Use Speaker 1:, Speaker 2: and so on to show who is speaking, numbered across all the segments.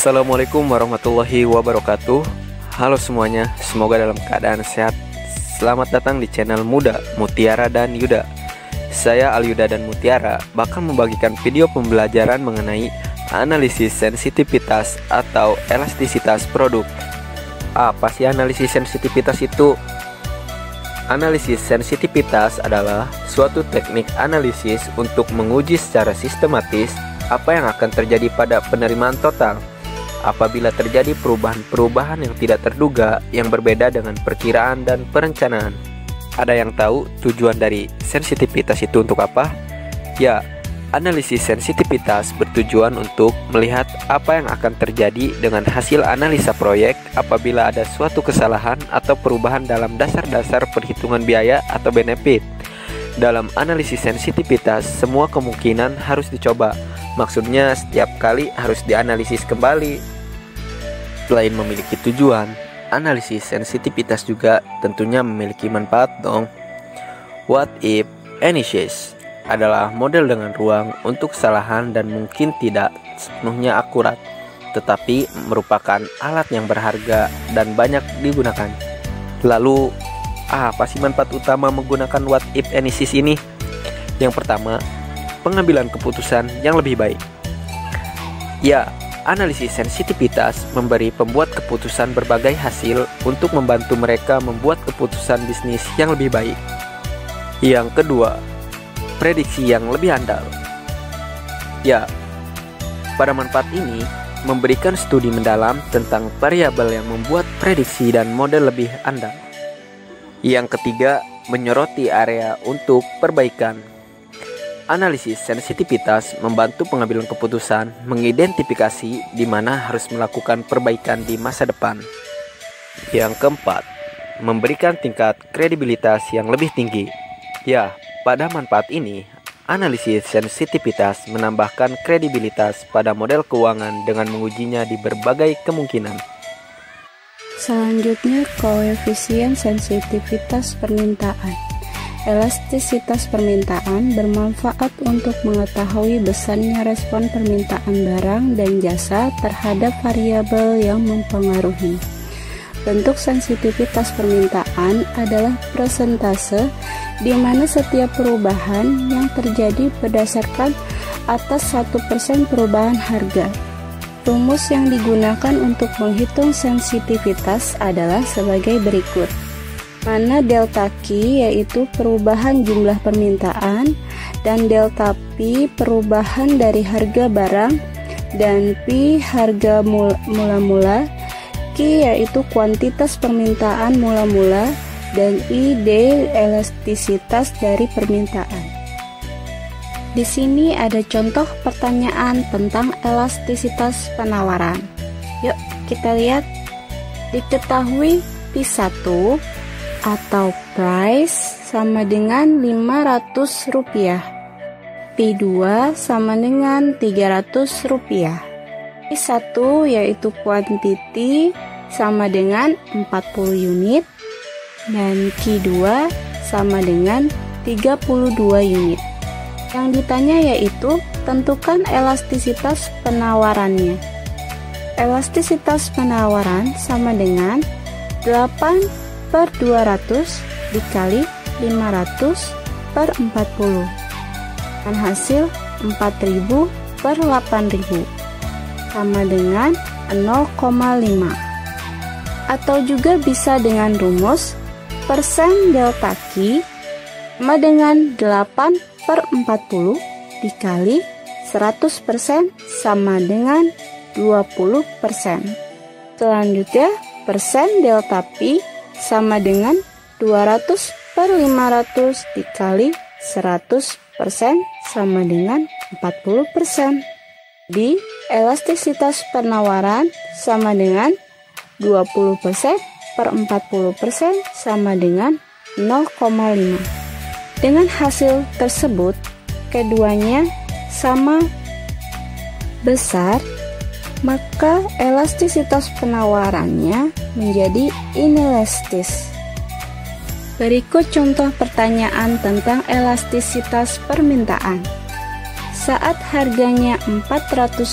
Speaker 1: Assalamualaikum warahmatullahi wabarakatuh. Halo semuanya, semoga dalam keadaan sehat. Selamat datang di channel Muda, Mutiara dan Yuda. Saya Al-Yuda dan Mutiara bakal membagikan video pembelajaran mengenai analisis sensitivitas atau elastisitas produk. Apa sih analisis sensitivitas itu? Analisis sensitivitas adalah suatu teknik analisis untuk menguji secara sistematis apa yang akan terjadi pada penerimaan total apabila terjadi perubahan-perubahan yang tidak terduga yang berbeda dengan perkiraan dan perencanaan. Ada yang tahu tujuan dari sensitivitas itu untuk apa? Ya, analisis sensitivitas bertujuan untuk melihat apa yang akan terjadi dengan hasil analisa proyek apabila ada suatu kesalahan atau perubahan dalam dasar-dasar perhitungan biaya atau benefit. Dalam analisis sensitivitas, semua kemungkinan harus dicoba. Maksudnya setiap kali harus dianalisis kembali. Selain memiliki tujuan, analisis sensitivitas juga tentunya memiliki manfaat dong. What if analysis adalah model dengan ruang untuk kesalahan dan mungkin tidak sepenuhnya akurat, tetapi merupakan alat yang berharga dan banyak digunakan. Lalu, apa sih manfaat utama menggunakan what if analysis ini? Yang pertama, pengambilan keputusan yang lebih baik. Ya, analisis sensitivitas memberi pembuat keputusan berbagai hasil untuk membantu mereka membuat keputusan bisnis yang lebih baik. Yang kedua, prediksi yang lebih andal. Ya, pada manfaat ini memberikan studi mendalam tentang variabel yang membuat prediksi dan model lebih andal. Yang ketiga, menyoroti area untuk perbaikan. Analisis sensitivitas membantu pengambilan keputusan mengidentifikasi di mana harus melakukan perbaikan di masa depan. Yang keempat, memberikan tingkat kredibilitas yang lebih tinggi. Ya, pada manfaat ini, analisis sensitivitas menambahkan kredibilitas pada model keuangan dengan mengujinya di berbagai kemungkinan.
Speaker 2: Selanjutnya, koefisien sensitivitas permintaan. Elastisitas permintaan bermanfaat untuk mengetahui besarnya respon permintaan barang dan jasa terhadap variabel yang mempengaruhi. Bentuk sensitivitas permintaan adalah persentase di mana setiap perubahan yang terjadi berdasarkan atas 1% perubahan harga. Rumus yang digunakan untuk menghitung sensitivitas adalah sebagai berikut. Mana delta Q yaitu perubahan jumlah permintaan dan delta P perubahan dari harga barang dan P harga mula-mula, Q yaitu kuantitas permintaan mula-mula dan I D elastisitas dari permintaan. Di sini ada contoh pertanyaan tentang elastisitas penawaran. Yuk kita lihat. Diketahui P1 atau price sama dengan Rp500, P2 sama dengan Rp300. P1 yaitu quantity sama dengan 40 unit dan Q2 sama dengan 32 unit. Yang ditanya yaitu tentukan elastisitas penawarannya. Elastisitas penawaran sama dengan 8/200 dikali 500/40 dan hasil 4000/8000 sama dengan 0,5. Atau juga bisa dengan rumus persen delta Q sama dengan 8/40 dikali 100% sama dengan 20%. Selanjutnya, persen delta P sama dengan 200/500 dikali 100% sama dengan 40%. Di elastisitas penawaran sama dengan 20%/40% sama dengan 0,5. Dengan hasil tersebut, keduanya sama besar, maka elastisitas penawarannya menjadi inelastis. Berikut contoh pertanyaan tentang elastisitas permintaan. Saat harganya Rp400,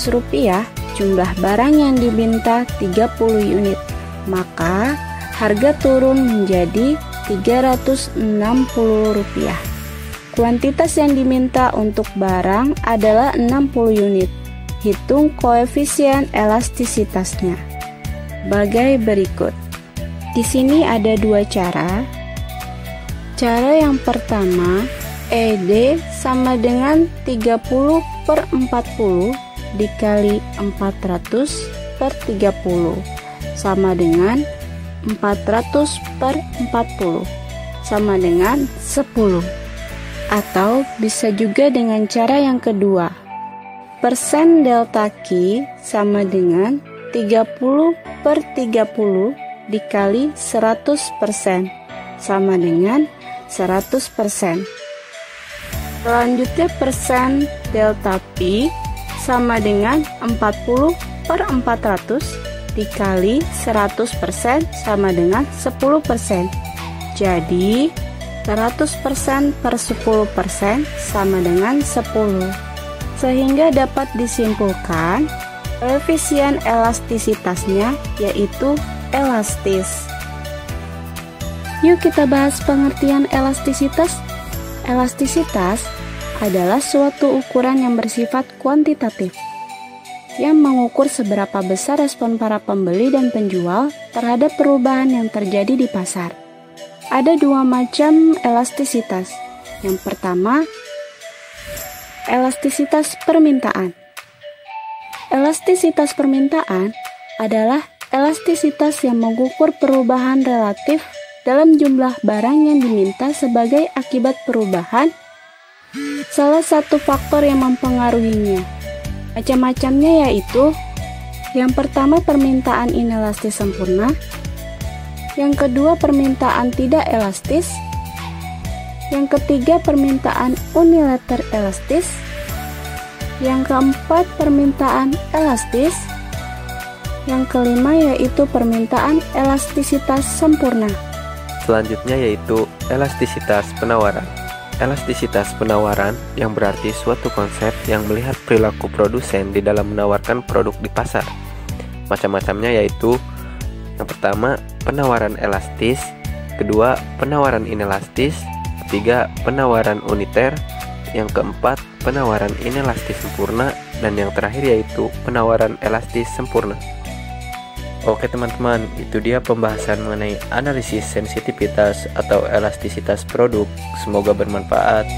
Speaker 2: jumlah barang yang diminta 30 unit, maka harga turun menjadi Rp360. Kuantitas yang diminta untuk barang adalah 60 unit. Hitung koefisien elastisitasnya. Bagai berikut. Di sini ada dua cara. Cara yang pertama, ED sama dengan 30/40 dikali 400/30 sama dengan 400/40 sama dengan 10. Atau bisa juga dengan cara yang kedua. Persen delta Q sama dengan 30/30 dikali 100% sama dengan 100%. Selanjutnya persen delta P sama dengan 40/400 dikali 100% sama dengan 10%. Jadi 100% per 10% sama dengan 10. Sehingga dapat disimpulkan koefisien elastisitasnya yaitu elastis. Yuk kita bahas pengertian elastisitas. Elastisitas adalah suatu ukuran yang bersifat kuantitatif yang mengukur seberapa besar respon para pembeli dan penjual terhadap perubahan yang terjadi di pasar. Ada dua macam elastisitas. Yang pertama, elastisitas permintaan. Elastisitas permintaan adalah elastisitas yang mengukur perubahan relatif dalam jumlah barang yang diminta sebagai akibat perubahan salah satu faktor yang mempengaruhinya. Macam-macamnya yaitu: yang pertama, permintaan inelastis sempurna. Yang kedua, permintaan tidak elastis. Yang ketiga, permintaan unilater elastis. Yang keempat, permintaan elastis. Yang kelima yaitu permintaan elastisitas sempurna.
Speaker 1: Selanjutnya yaitu elastisitas penawaran. Elastisitas penawaran yang berarti suatu konsep yang melihat perilaku produsen di dalam menawarkan produk di pasar. Macam-macamnya yaitu: yang pertama, penawaran elastis. Kedua, penawaran inelastis. Ketiga, penawaran uniter. Yang keempat, penawaran inelastis sempurna. Dan yang terakhir yaitu penawaran elastis sempurna. Oke teman-teman, itu dia pembahasan mengenai analisis sensitivitas atau elastisitas produk. Semoga bermanfaat.